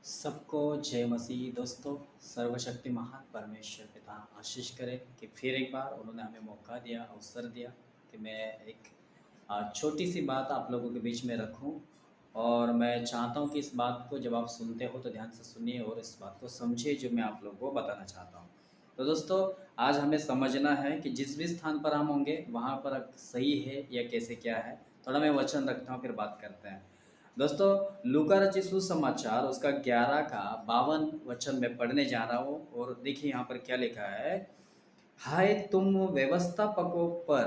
सबको जय मसीह दोस्तों। सर्वशक्ति महान परमेश्वर पिता आशीष करे कि फिर एक बार उन्होंने हमें मौका दिया, अवसर दिया कि मैं एक छोटी सी बात आप लोगों के बीच में रखूं। और मैं चाहता हूं कि इस बात को जब आप सुनते हो तो ध्यान से सुनिए और इस बात को समझिए जो मैं आप लोगों को बताना चाहता हूं। तो दोस्तों, आज हमें समझना है कि जिस भी स्थान पर हम होंगे वहाँ पर सही है या कैसे क्या है। थोड़ा मैं वचन रखता हूँ, फिर बात करते हैं। दोस्तों, लूका रचित सुसमाचार उसका 11 का 52 वचन में पढ़ने जा रहा हूँ। और देखिए यहाँ पर क्या लिखा है। हाय तुम व्यवस्थापकों पर,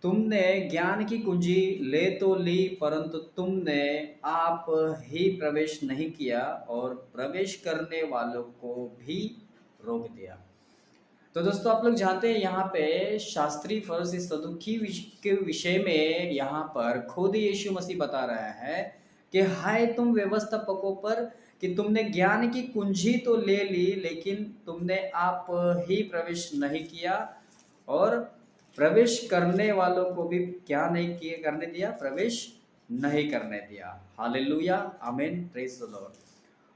तुमने ज्ञान की कुंजी ले तो ली, परंतु तुमने आप ही प्रवेश नहीं किया और प्रवेश करने वालों को भी रोक दिया। तो दोस्तों, आप लोग जानते हैं यहाँ पे शास्त्री फरीसी सदुकी के विषय में यहाँ पर खुद यीशु मसीह बता रहा है कि हाय तुम व्यवस्थापकों पर, कि तुमने ज्ञान की कुंजी तो ले ली लेकिन तुमने आप ही प्रवेश नहीं किया और प्रवेश करने वालों को भी क्या नहीं किए करने दिया, प्रवेश नहीं करने दिया। हालेलुया, आमीन, प्रेज द लॉर्ड।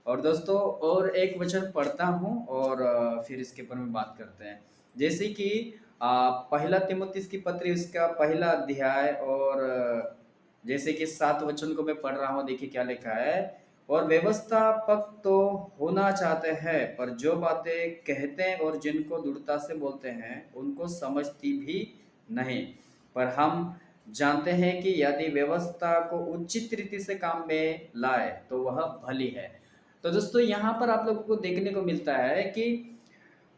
और दोस्तों, और एक वचन पढ़ता हूँ और फिर इसके ऊपर में बात करते हैं। जैसे कि पहला तिमुथियुस की पत्री उसका पहला अध्याय और जैसे कि 7 वचन को मैं पढ़ रहा हूँ। देखिए क्या लिखा है। और व्यवस्थापक तो होना चाहते हैं, पर जो बातें कहते हैं और जिनको दृढ़ता से बोलते हैं उनको समझती भी नहीं। पर हम जानते हैं कि यदि व्यवस्था को उचित रीति से काम में लाए तो वह भली है। तो दोस्तों, यहाँ पर आप लोगों को देखने को मिलता है कि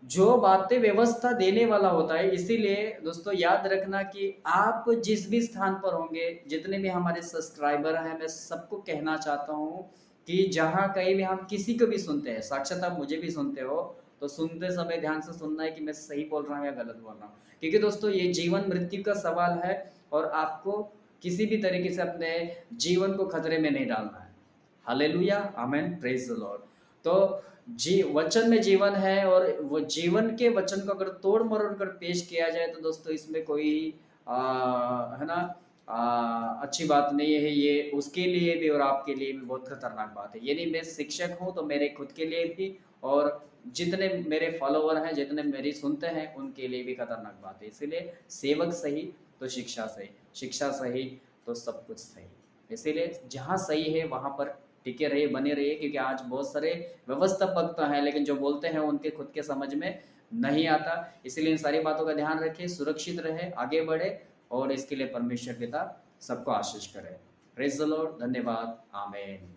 जो बातें व्यवस्था देने वाला होता है। इसीलिए दोस्तों याद रखना कि आप जिस भी स्थान पर होंगे, जितने भी हमारे सब्सक्राइबर हैं, मैं सबको कहना चाहता हूँ कि जहाँ कहीं भी हम किसी को भी सुनते हैं, साक्षात आप मुझे भी सुनते हो, तो सुनते समय ध्यान से सुनना है कि मैं सही बोल रहा हूँ या गलत बोल रहा हूँ। क्योंकि दोस्तों, ये जीवन मृत्यु का सवाल है और आपको किसी भी तरीके से अपने जीवन को खतरे में नहीं डालना है। Hallelujah, amen, praise the Lord. तो जी, वचन में जीवन है और वो जीवन के वचन को अगर तोड़ मरोड़ कर पेश किया जाए तो दोस्तों इसमें कोई है ना, अच्छी बात नहीं है। ये उसके लिए भी और आपके लिए भी बहुत खतरनाक बात है। यानी मैं शिक्षक हूँ तो मेरे खुद के लिए भी और जितने मेरे फॉलोवर हैं, जितने मेरी सुनते हैं, उनके लिए भी खतरनाक बात है। इसीलिए सेवक सही तो शिक्षा सही, शिक्षा सही तो सब कुछ सही। इसीलिए जहाँ सही है वहाँ पर टिके रहिए, बने रहिए। क्योंकि आज बहुत सारे व्यवस्थापक तो हैं लेकिन जो बोलते हैं उनके खुद के समझ में नहीं आता। इसलिए इन सारी बातों का ध्यान रखिए, सुरक्षित रहे, आगे बढ़े और इसके लिए परमेश्वर पिता सबको आशीष करे। प्रेज द लॉर्ड, धन्यवाद, आमेन।